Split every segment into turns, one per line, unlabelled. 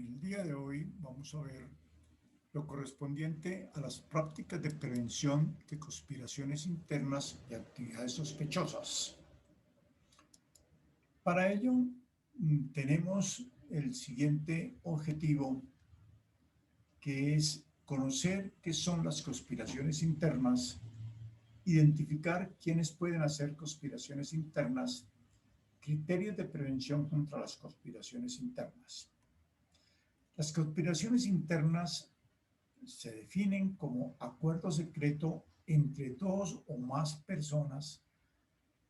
el día de hoy vamos a ver lo correspondiente a las prácticas de prevención de conspiraciones internas y actividades sospechosas. Para ello, tenemos el siguiente objetivo, que es conocer qué son las conspiraciones internas, identificar quiénes pueden hacer conspiraciones internas, criterios de prevención contra las conspiraciones internas. Las conspiraciones internas se definen como acuerdo secreto entre dos o más personas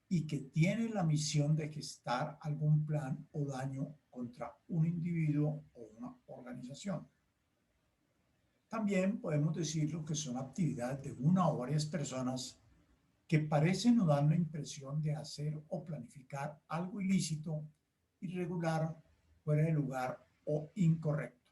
y que tienen la misión de gestar algún plan o daño contra un individuo o una organización. También podemos decirlo que son actividades de una o varias personas que parecen o dan la impresión de hacer o planificar algo ilícito, irregular, fuera de lugar o incorrecto.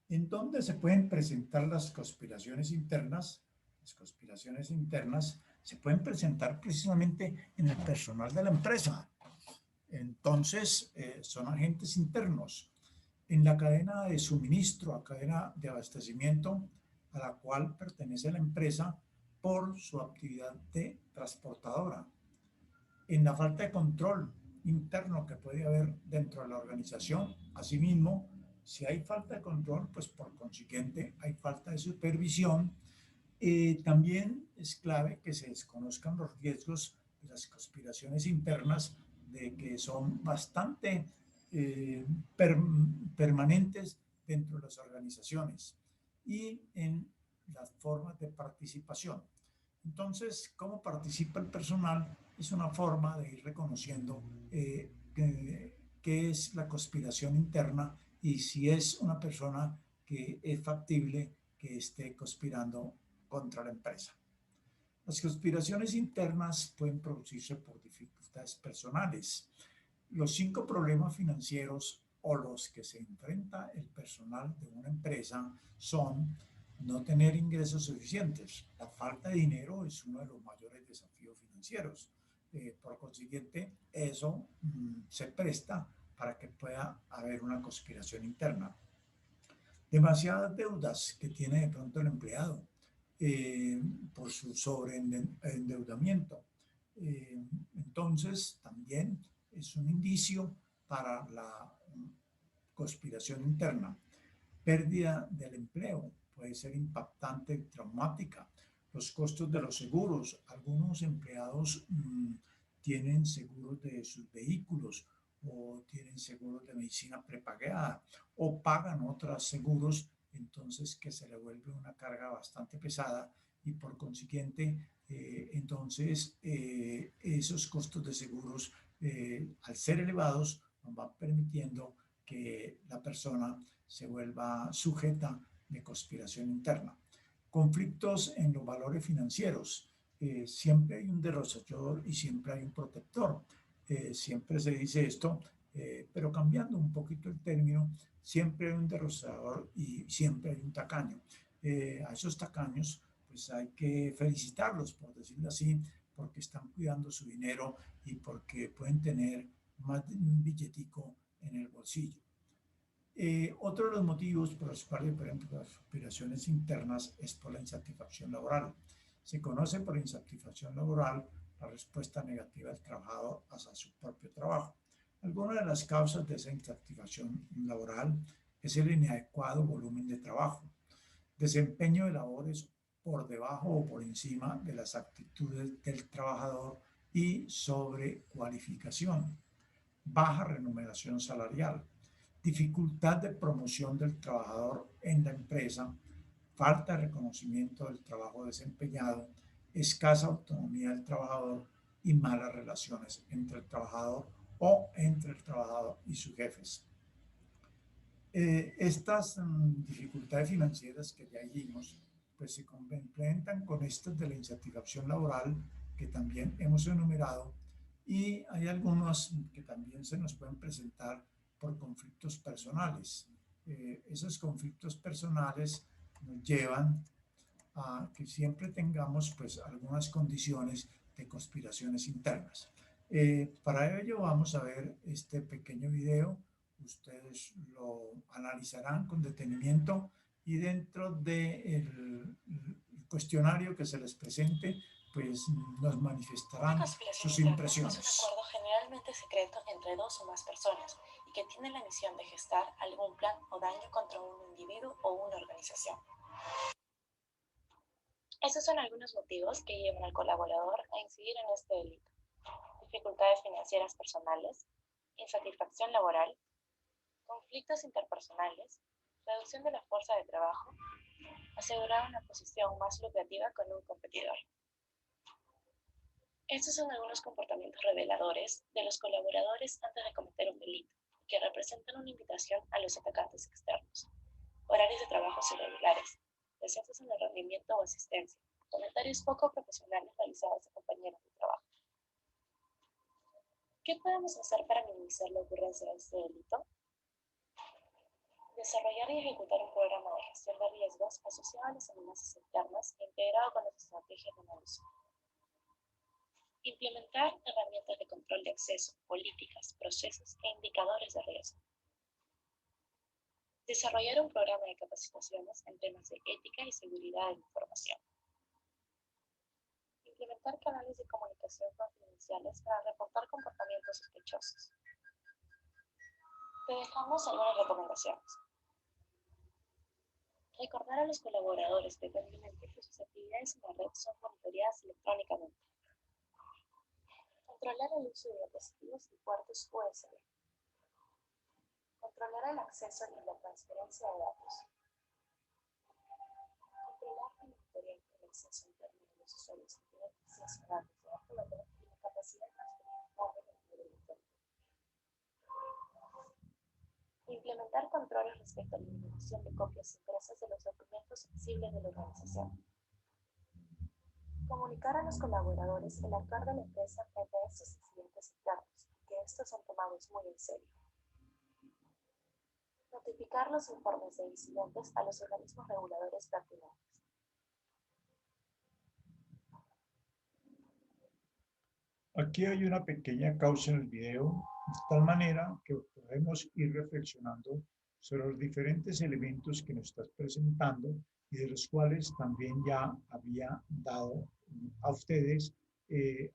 ¿En dónde se pueden presentar las conspiraciones internas? Las conspiraciones internas se pueden presentar precisamente en el personal de la empresa. Entonces, son agentes internos en la cadena de suministro, a cadena de abastecimiento a la cual pertenece la empresa por su actividad de transportadora, en la falta de control interno que puede haber dentro de la organización. Asimismo, si hay falta de control, pues por consiguiente hay falta de supervisión. También es clave que se desconozcan los riesgos de las conspiraciones internas, de que son bastante eh, per, permanentes dentro de las organizaciones y en las formas de participación. Entonces, cómo participa el personal es una forma de ir reconociendo qué es la conspiración interna y si es una persona que es factible que esté conspirando contra la empresa. Las conspiraciones internas pueden producirse por dificultades personales. Los 5 problemas financieros o los que se enfrenta el personal de una empresa son no tener ingresos suficientes. La falta de dinero es uno de los mayores desafíos financieros. Por consiguiente, eso se presta para que pueda haber una conspiración interna. Demasiadas deudas que tiene de pronto el empleado eh, por su sobreendeudamiento. Entonces, también es un indicio para la conspiración interna. Pérdida del empleo puede ser impactante y traumática. Los costos de los seguros. Algunos empleados tienen seguros de sus vehículos o tienen seguros de medicina prepagada o pagan otros seguros, entonces que se le vuelve una carga bastante pesada y por consiguiente esos costos de seguros al ser elevados nos van permitiendo que la persona se vuelva sujeta de conspiración interna. Conflictos en los valores financieros. Siempre hay un derrochador y siempre hay un protector. Siempre se dice esto, pero cambiando un poquito el término, siempre hay un derrochador y siempre hay un tacaño. A esos tacaños, pues hay que felicitarlos, por decirlo así, porque están cuidando su dinero y porque pueden tener más de un billetico en el bolsillo. Otro de los motivos por los cuales, por ejemplo, las operaciones internas es por la insatisfacción laboral. Se conoce por insatisfacción laboral la respuesta negativa del trabajador hacia su propio trabajo. Algunas de las causas de esa insatisfacción laboral es el inadecuado volumen de trabajo, desempeño de labores por debajo o por encima de las actitudes del trabajador y sobrecualificación, baja remuneración salarial, dificultad de promoción del trabajador en la empresa, falta de reconocimiento del trabajo desempeñado, escasa autonomía del trabajador y malas relaciones entre el trabajador o entre el trabajador y sus jefes. Estas dificultades financieras que ya vimos, pues se complementan con estas de la insatisfacción laboral que también hemos enumerado y hay algunas que también se nos pueden presentar por conflictos personales. Esos conflictos personales nos llevan a que siempre tengamos pues algunas condiciones de conspiraciones internas. Para ello vamos a ver este pequeño video ustedes lo analizarán con detenimiento y dentro del cuestionario que se les presente, pues nos manifestarán sus impresiones.
Es un acuerdo generalmente secreto entre dos o más personas y que tiene la misión de gestar algún plan o daño contra un individuo o una organización. Esos son algunos motivos que llevan al colaborador a incidir en este delito: dificultades financieras personales, insatisfacción laboral, conflictos interpersonales, reducción de la fuerza de trabajo, asegurar una posición más lucrativa con un competidor. Estos son algunos comportamientos reveladores de los colaboradores antes de cometer un delito, que representan una invitación a los atacantes externos: horarios de trabajo irregulares, descensos en el rendimiento o asistencia, comentarios poco profesionales realizados a compañeros de trabajo. ¿Qué podemos hacer para minimizar la ocurrencia de este delito? Desarrollar y ejecutar un programa de gestión de riesgos asociado a las amenazas internas e integrado con las estrategias de anuncio. Implementar herramientas de control de acceso, políticas, procesos e indicadores de riesgo. Desarrollar un programa de capacitaciones en temas de ética y seguridad de la información. Implementar canales de comunicación confidenciales para reportar comportamientos sospechosos. Te dejamos algunas recomendaciones. Recordar a los colaboradores frecuentemente que sus actividades en la red son monitoreadas electrónicamente. Controlar el uso de dispositivos y puertos USB. Controlar el acceso y la transferencia de datos. Controlar y monitorear el acceso interno de los usuarios que tienen acceso a datos de bajo valor y la capacidad de transferir datos de nivel interno. Implementar controles respecto a la eliminación de copias impresas de los documentos sensibles de la organización. Comunicar a los colaboradores el actuar de la empresa frente a estos incidentes internos, que estos son tomados muy en serio. Notificar los informes de incidentes a los organismos reguladores pertinentes.
Aquí hay una pequeña causa en el video, de tal manera que podemos ir reflexionando sobre los diferentes elementos que nos estás presentando y de los cuales también ya había dado a ustedes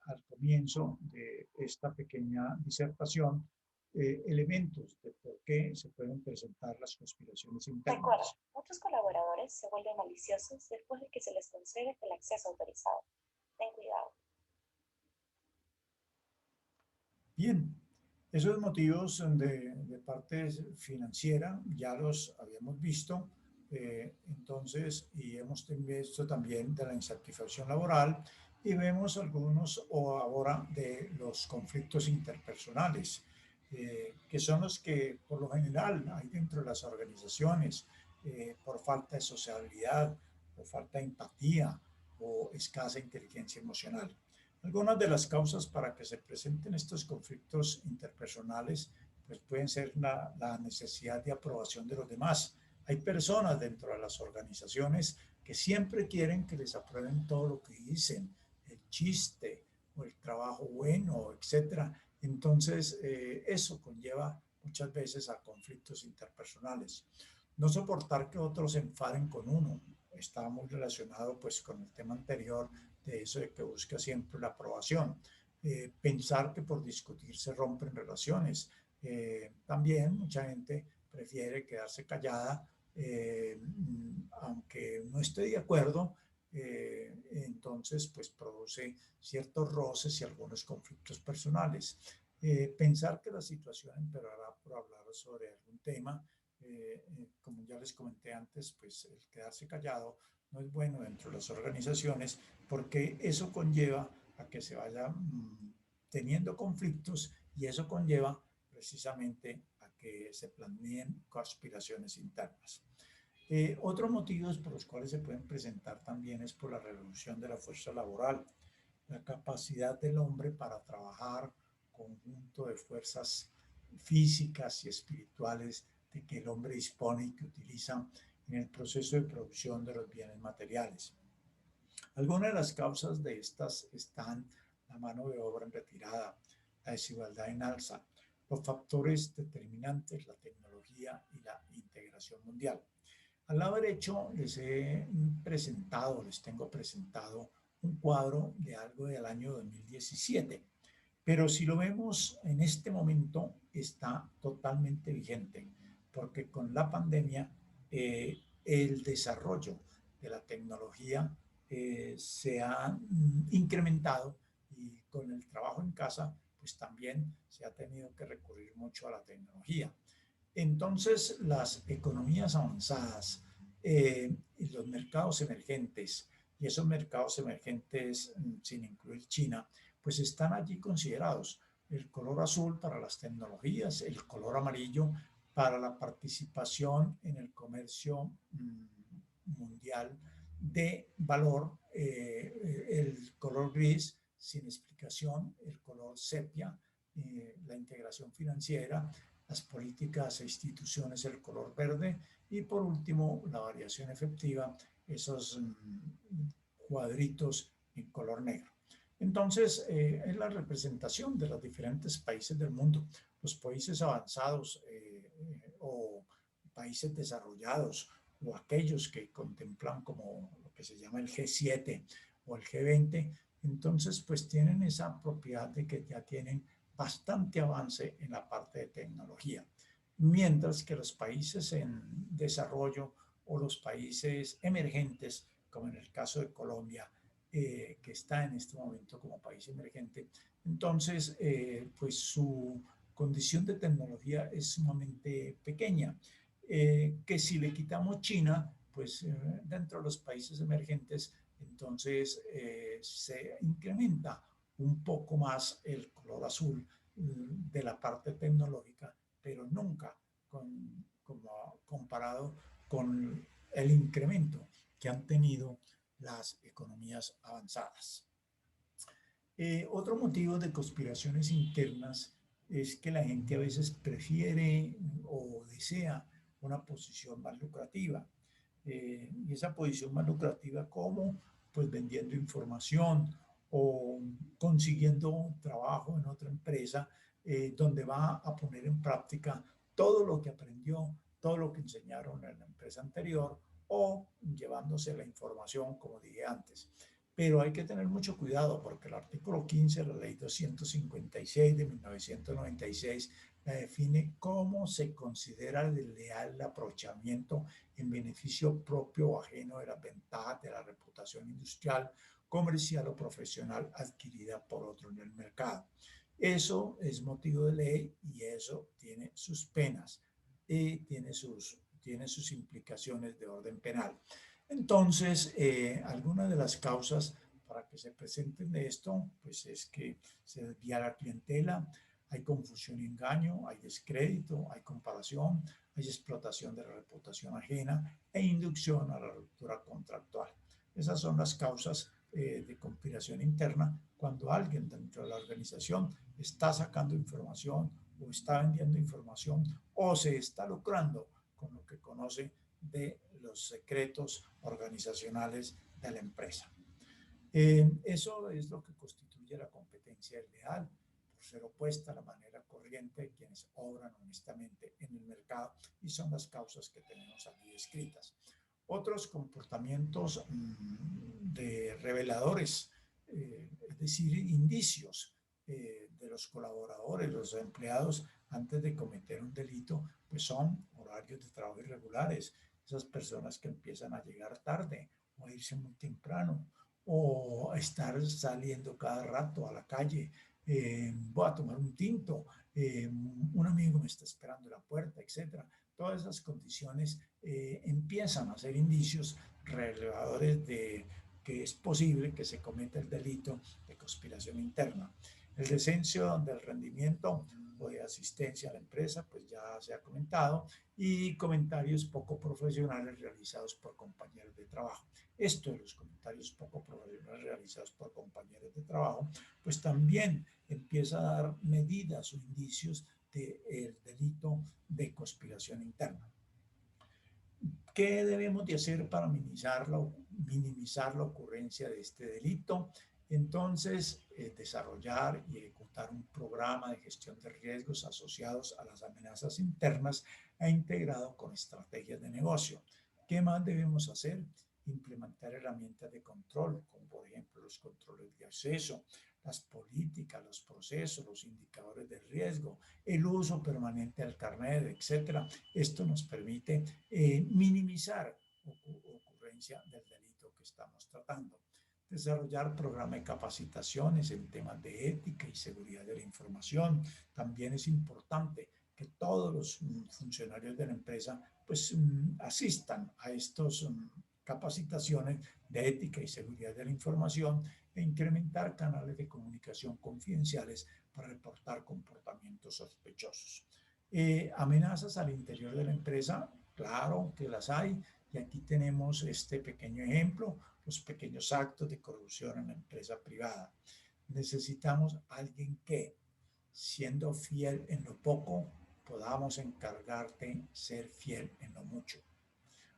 al comienzo de esta pequeña disertación elementos de por qué se pueden presentar las conspiraciones internas.
Recuerda, muchos colaboradores se vuelven maliciosos después de que se les concede el acceso autorizado. Ten cuidado.
Bien, esos motivos de parte financiera ya los habíamos visto, entonces, y hemos visto también de la insatisfacción laboral y vemos algunos o ahora de los conflictos interpersonales, que son los que por lo general hay dentro de las organizaciones, por falta de sociabilidad, por falta de empatía o escasa inteligencia emocional. Algunas de las causas para que se presenten estos conflictos interpersonales pues pueden ser la necesidad de aprobación de los demás. Hay personas dentro de las organizaciones que siempre quieren que les aprueben todo lo que dicen, el chiste o el trabajo bueno, etcétera. Entonces, eso conlleva muchas veces a conflictos interpersonales. No soportar que otros se enfaden con uno. Está muy relacionado pues con el tema anterior de eso de que busca siempre la aprobación. Pensar que por discutir se rompen relaciones. También mucha gente prefiere quedarse callada, aunque no esté de acuerdo, entonces pues produce ciertos roces y algunos conflictos personales. Pensar que la situación empeorará por hablar sobre algún tema, como ya les comenté antes, pues el quedarse callado no es bueno dentro de las organizaciones porque eso conlleva a que se vaya teniendo conflictos y eso conlleva precisamente a que se planeen conspiraciones internas. Otros motivos por los cuales se pueden presentar también es por la reducción de la fuerza laboral, la capacidad del hombre para trabajar conjunto de fuerzas físicas y espirituales de que el hombre dispone y que utiliza en el proceso de producción de los bienes materiales. Algunas de las causas de estas están la mano de obra en retirada, la desigualdad en alza, los factores determinantes, la tecnología y la integración mundial. Al lado derecho les tengo presentado un cuadro de algo del año 2017, pero si lo vemos en este momento está totalmente vigente, porque con la pandemia el desarrollo de la tecnología se ha incrementado y con el trabajo en casa pues también se ha tenido que recurrir mucho a la tecnología. Entonces, las economías avanzadas y los mercados emergentes, y esos mercados emergentes, sin incluir China, pues están allí considerados. El color azul para las tecnologías, el color amarillo para la participación en el comercio mundial de valor, el color gris sin explicación, el color sepia, la integración financiera, las políticas e instituciones el color verde y por último la variación efectiva, esos cuadritos en color negro. Entonces, es la representación de los diferentes países del mundo, los países avanzados o países desarrollados o aquellos que contemplan como lo que se llama el G7 o el G20, entonces pues tienen esa propiedad de que ya tienen bastante avance en la parte de tecnología, mientras que los países en desarrollo o los países emergentes, como en el caso de Colombia, que está en este momento como país emergente, entonces pues su condición de tecnología es sumamente pequeña, que si le quitamos China, pues dentro de los países emergentes, entonces se incrementa un poco más el color azul de la parte tecnológica, pero nunca como comparado con el incremento que han tenido las economías avanzadas. Otro motivo de conspiraciones internas es que la gente a veces prefiere o desea una posición más lucrativa. Y esa posición más lucrativa, ¿cómo? Pues vendiendo información o consiguiendo trabajo en otra empresa donde va a poner en práctica todo lo que aprendió, todo lo que enseñaron en la empresa anterior o llevándose la información, como dije antes. Pero hay que tener mucho cuidado porque el artículo 15 de la ley 256 de 1996 la define cómo se considera desleal el aprovechamiento en beneficio propio o ajeno de las ventajas de la reputación industrial, comercial o profesional adquirida por otro en el mercado. Eso es motivo de ley y eso tiene sus penas y tiene sus implicaciones de orden penal. Entonces, algunas de las causas para que se presenten de esto, pues es que se desvía la clientela, hay confusión y engaño, hay descrédito, hay comparación, hay explotación de la reputación ajena e inducción a la ruptura contractual. Esas son las causas de conspiración interna cuando alguien dentro de la organización está sacando información o está vendiendo información o se está lucrando con lo que conoce de los secretos organizacionales de la empresa. Eso es lo que constituye la competencia desleal, por ser opuesta a la manera corriente de quienes obran honestamente en el mercado y son las causas que tenemos aquí descritas. Otros comportamientos de reveladores, es decir, indicios de los colaboradores, los empleados, antes de cometer un delito, pues son horarios de trabajo irregulares, esas personas que empiezan a llegar tarde o a irse muy temprano o a estar saliendo cada rato a la calle, voy a tomar un tinto, un amigo me está esperando en la puerta, etcétera. Todas esas condiciones empiezan a ser indicios reveladores de que es posible que se cometa el delito de conspiración interna. El descenso del rendimiento o de asistencia a la empresa, pues ya se ha comentado, y comentarios poco profesionales realizados por compañeros de trabajo. Esto de los comentarios poco profesionales realizados por compañeros de trabajo, pues también empieza a dar medidas o indicios del delito de conspiración interna. ¿Qué debemos de hacer para minimizar la ocurrencia de este delito? Entonces, desarrollar y ejecutar un programa de gestión de riesgos asociados a las amenazas internas e integrado con estrategias de negocio. ¿Qué más debemos hacer? Implementar herramientas de control, como por ejemplo los controles de acceso, las políticas, los procesos, los indicadores de riesgo, el uso permanente del carnet, etcétera. Esto nos permite minimizar ocurrencia del delito que estamos tratando. Desarrollar programas de capacitaciones en temas de ética y seguridad de la información. También es importante que todos los funcionarios de la empresa pues asistan a estos capacitaciones de ética y seguridad de la información e incrementar canales de comunicación confidenciales para reportar comportamientos sospechosos. Amenazas al interior de la empresa, claro que las hay, y aquí tenemos este pequeño ejemplo, los pequeños actos de corrupción en la empresa privada. Necesitamos alguien que, siendo fiel en lo poco, podamos encargarte ser fiel en lo mucho.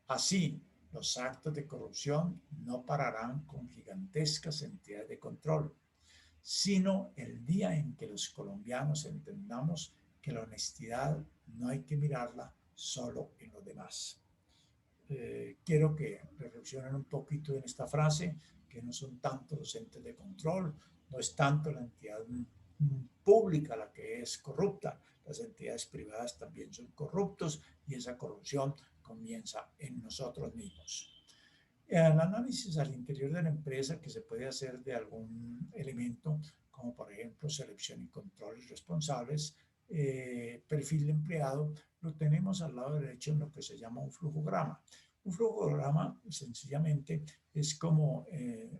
Así, los actos de corrupción no pararán con gigantescas entidades de control, sino el día en que los colombianos entendamos que la honestidad no hay que mirarla solo en los demás. Quiero que reflexionen un poquito en esta frase, que no son tanto los entes de control, no es tanto la entidad pública la que es corrupta, las entidades privadas también son corruptos y esa corrupción comienza en nosotros mismos. El análisis al interior de la empresa que se puede hacer de algún elemento, como por ejemplo selección y controles responsables, perfil de empleado, lo tenemos al lado derecho en lo que se llama un flujograma. Un flujograma sencillamente es como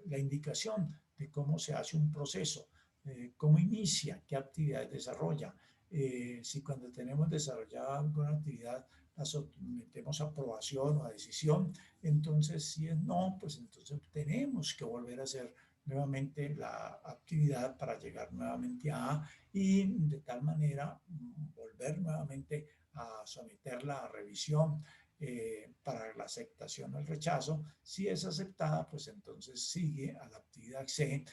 la indicación de cómo se hace un proceso, cómo inicia, qué actividades desarrolla. Si cuando tenemos desarrollada alguna actividad la sometemos a aprobación o a decisión, entonces si es no, pues entonces tenemos que volver a hacer nuevamente la actividad para llegar nuevamente a A y de tal manera volver nuevamente a someterla a revisión para la aceptación o el rechazo. Si es aceptada, pues entonces sigue a la actividad C,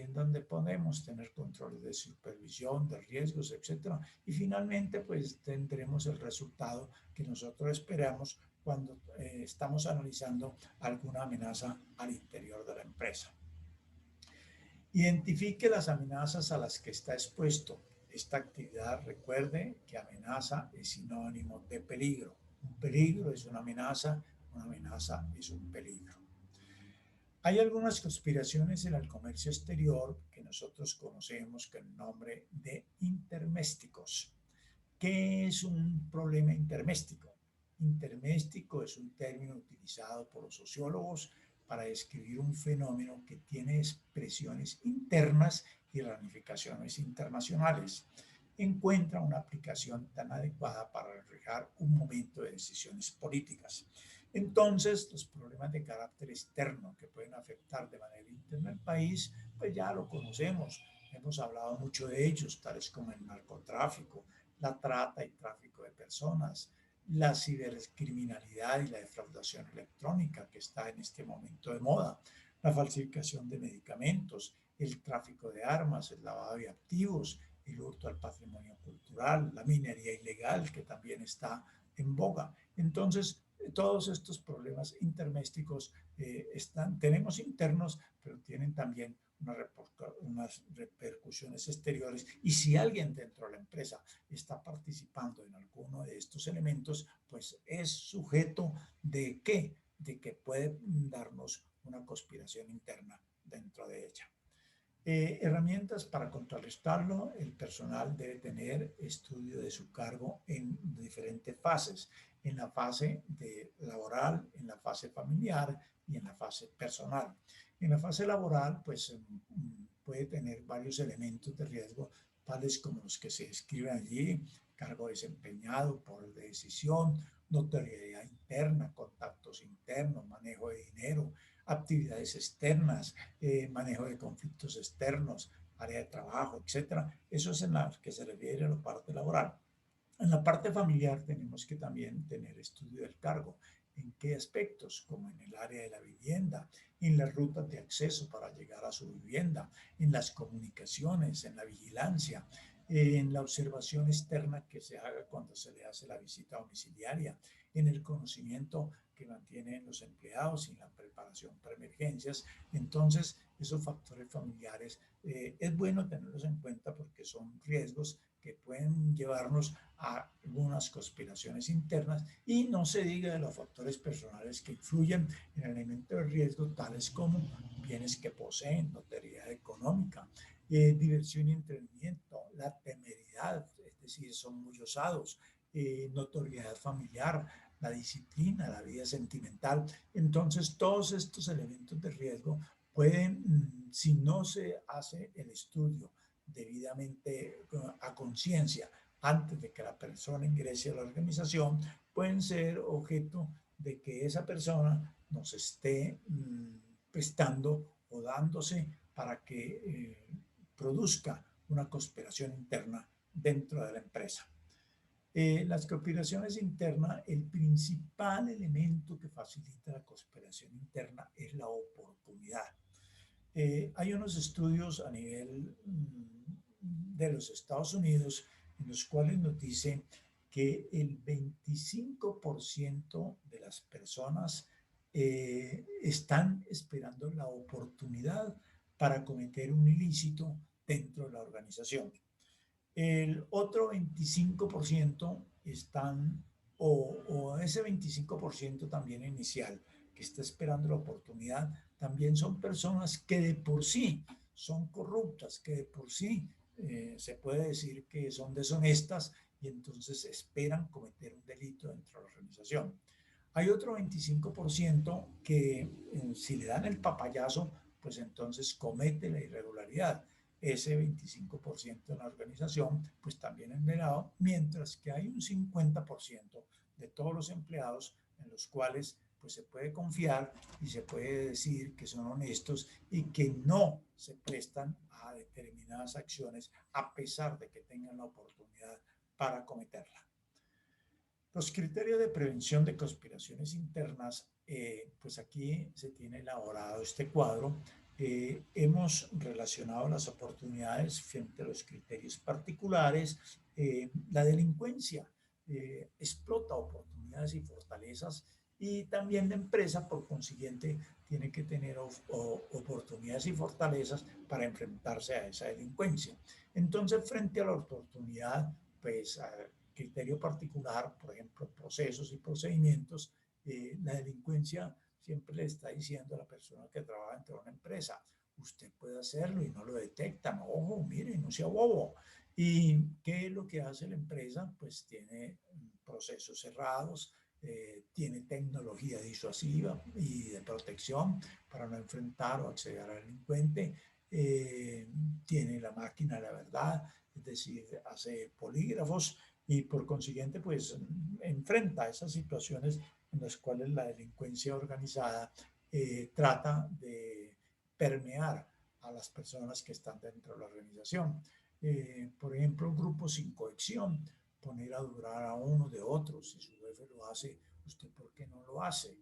donde podemos tener controles de supervisión, de riesgos, etcétera. Y finalmente, pues tendremos el resultado que nosotros esperamos cuando estamos analizando alguna amenaza al interior de la empresa. Identifique las amenazas a las que está expuesto. Esta actividad, recuerde que amenaza es sinónimo de peligro. Un peligro es una amenaza es un peligro. Hay algunas conspiraciones en el comercio exterior que nosotros conocemos con el nombre de intermésticos. ¿Qué es un problema interméstico? Interméstico es un término utilizado por los sociólogos para describir un fenómeno que tiene expresiones internas y ramificaciones internacionales. Encuentra una aplicación tan adecuada para reflejar un momento de decisiones políticas. Entonces, los problemas de carácter externo que pueden afectar de manera interna al país, pues ya lo conocemos. Hemos hablado mucho de ellos, tales como el narcotráfico, la trata y tráfico de personas, la cibercriminalidad y la defraudación electrónica que está en este momento de moda, la falsificación de medicamentos, el tráfico de armas, el lavado de activos, el hurto al patrimonio cultural, la minería ilegal que también está en boga. Entonces, todos estos problemas intermésticos tenemos internos, pero tienen también unas repercusiones exteriores. Y si alguien dentro de la empresa está participando en alguno de estos elementos, pues es sujeto de ¿qué? De que puede darnos una conspiración interna dentro de ella. Herramientas para contrarrestarlo, el personal debe tener estudio de su cargo en diferentes fases, en la fase laboral, en la fase familiar y en la fase personal. En la fase laboral, pues puede tener varios elementos de riesgo, tales como los que se describen allí: cargo desempeñado, poder de decisión, notoriedad interna, contactos internos, manejo de dinero, actividades externas, manejo de conflictos externos, área de trabajo, etcétera. Eso es en la que se refiere a la parte laboral. En la parte familiar tenemos que también tener estudio del cargo. ¿En qué aspectos? Como en el área de la vivienda, en las rutas de acceso para llegar a su vivienda, en las comunicaciones, en la vigilancia, en la observación externa que se haga cuando se le hace la visita domiciliaria, en el conocimiento que mantienen los empleados y en la preparación para emergencias. Entonces, esos factores familiares es bueno tenerlos en cuenta porque son riesgos que pueden llevarnos a algunas conspiraciones internas y no se diga de los factores personales que influyen en el elemento de riesgo, tales como bienes que poseen, notoriedad económica, diversión y entretenimiento, la temeridad, es decir, son muy osados, notoriedad familiar, la disciplina, la vida sentimental. Entonces, todos estos elementos de riesgo pueden, si no se hace el estudio debidamente a conciencia antes de que la persona ingrese a la organización, pueden ser objeto de que esa persona nos esté prestando o dándose para que produzca una conspiración interna dentro de la empresa. Las conspiraciones internas, el principal elemento que facilita la conspiración interna es la oportunidad. Hay unos estudios a nivel de los Estados Unidos en los cuales nos dicen que el 25% de las personas están esperando la oportunidad para cometer un ilícito dentro de la organización. El otro 25% están, o ese 25% también inicial, que está esperando la oportunidad, también son personas que de por sí son corruptas, que de por sí se puede decir que son deshonestas y entonces esperan cometer un delito dentro de la organización. Hay otro 25% que si le dan el papayazo, pues entonces comete la irregularidad. Ese 25% en la organización, pues también es velado, mientras que hay un 50% de todos los empleados en los cuales pues se puede confiar y se puede decir que son honestos y que no se prestan a determinadas acciones a pesar de que tengan la oportunidad para cometerla. Los criterios de prevención de conspiraciones internas, pues aquí se tiene elaborado este cuadro. Hemos relacionado las oportunidades frente a los criterios particulares. La delincuencia explota oportunidades y fortalezas y también la empresa, por consiguiente, tiene que tener oportunidades y fortalezas para enfrentarse a esa delincuencia. Entonces, frente a la oportunidad, pues criterio particular, por ejemplo, procesos y procedimientos, la delincuencia siempre le está diciendo a la persona que trabaja dentro de una empresa, usted puede hacerlo y no lo detectan, ojo, mire, no sea bobo. ¿Y qué es lo que hace la empresa? Pues tiene procesos cerrados, tiene tecnología disuasiva y de protección para no enfrentar o acceder al delincuente, tiene la máquina de la verdad, es decir, hace polígrafos, y por consiguiente pues enfrenta esas situaciones en las cuales la delincuencia organizada trata de permear a las personas que están dentro de la organización. Por ejemplo, un grupo sin cohesión, poner a durar a uno de otros. Si su jefe lo hace, ¿usted por qué no lo hace?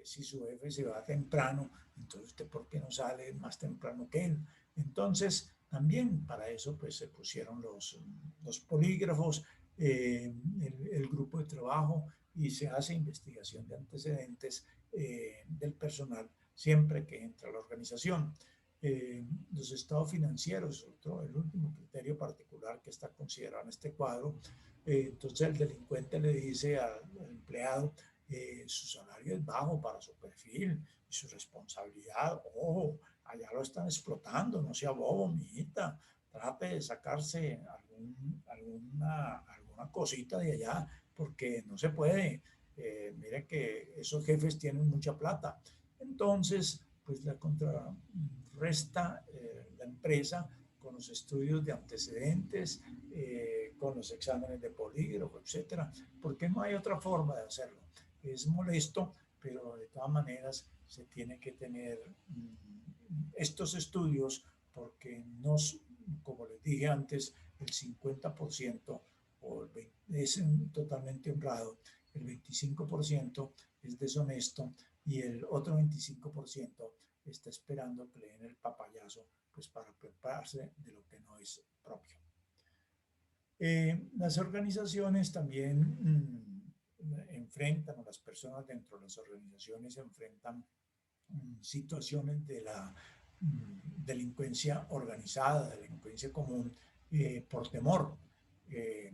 Si su jefe se va temprano, entonces ¿usted por qué no sale más temprano que él? Entonces, también para eso pues se pusieron los polígrafos, el grupo de trabajo y se hace investigación de antecedentes del personal siempre que entra a la organización. Los estados financieros, el último criterio particular que está considerado en este cuadro. Entonces el delincuente le dice al empleado, su salario es bajo para su perfil y su responsabilidad. Ojo, allá lo están explotando, no sea bobo, mijita. Trate de sacarse alguna cosita de allá porque no se puede. Mire que esos jefes tienen mucha plata. Entonces, pues la contrarresta la empresa con los estudios de antecedentes, con los exámenes de polígrafo, etcétera, porque no hay otra forma de hacerlo. Es molesto, pero de todas maneras se tiene que tener estos estudios porque nos, como les dije antes, el 50% o el 20, es totalmente honrado el 25% es deshonesto y el otro 25% está esperando que le den el papayazo pues para prepararse de lo que no es propio. Las organizaciones también enfrentan, o las personas dentro de las organizaciones enfrentan situaciones de la delincuencia organizada, delincuencia común, por temor. Eh,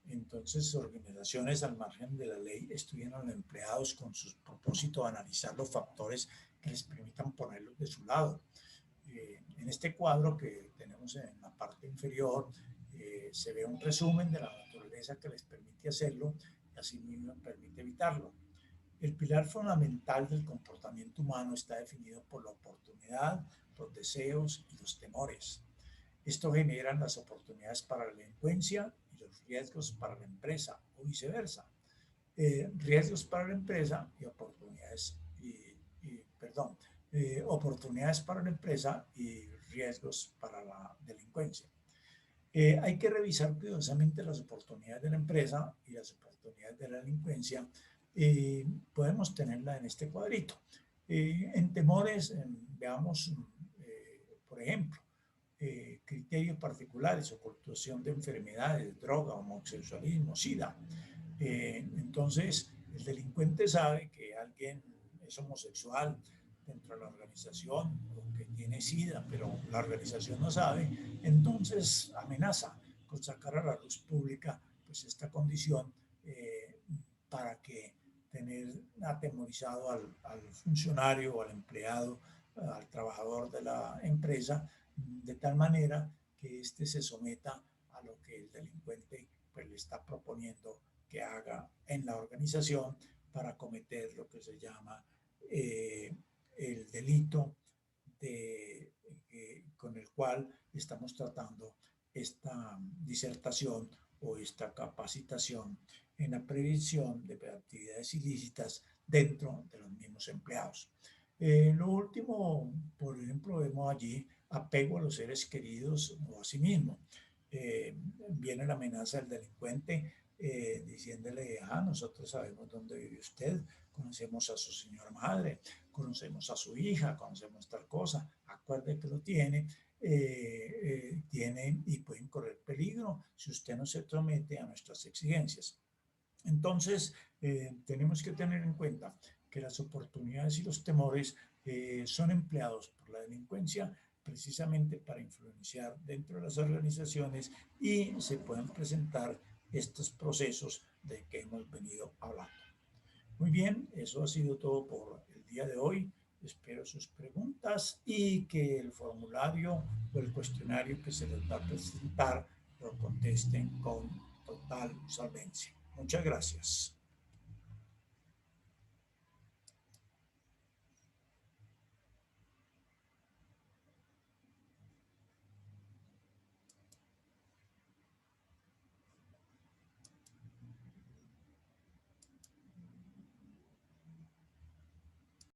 entonces, organizaciones al margen de la ley estudian a los empleados con su propósito de analizar los factores que les permitan ponerlos de su lado. En este cuadro que tenemos en la parte inferior, se ve un resumen de la naturaleza que les permite hacerlo y asimismo permite evitarlo. El pilar fundamental del comportamiento humano está definido por la oportunidad, los deseos y los temores. Esto genera las oportunidades para la delincuencia y los riesgos para la empresa o viceversa. Riesgos para la empresa y oportunidades, oportunidades para la empresa y riesgos para la delincuencia. Hay que revisar cuidadosamente las oportunidades de la empresa y las oportunidades de la delincuencia. Podemos tenerla en este cuadrito. En temores, veamos, por ejemplo, criterios particulares, ocultación de enfermedades, droga, homosexualismo, SIDA. Entonces, el delincuente sabe que alguien es homosexual dentro de la organización o que tiene SIDA, pero la organización no sabe, entonces amenaza con sacar a la luz pública pues esta condición para que tener atemorizado al funcionario o al empleado, al trabajador de la empresa, de tal manera que éste se someta a lo que el delincuente pues, le está proponiendo que haga en la organización para cometer lo que se llama el delito con el cual estamos tratando esta disertación o esta capacitación en la prevención de actividades ilícitas dentro de los mismos empleados. Lo último, por ejemplo, vemos allí apego a los seres queridos o a sí mismo. Viene la amenaza del delincuente diciéndole, nosotros sabemos dónde vive usted, conocemos a su señora madre, conocemos a su hija, conocemos tal cosa, acuerde que lo tiene, tienen y pueden correr peligro si usted no se somete a nuestras exigencias. Entonces, tenemos que tener en cuenta que las oportunidades y los temores son empleados por la delincuencia precisamente para influenciar dentro de las organizaciones y se pueden presentar estos procesos de que hemos venido hablando. Muy bien, eso ha sido todo por el día de hoy. Espero sus preguntas y que el formulario o el cuestionario que se les va a presentar lo contesten con total solvencia. Muchas gracias.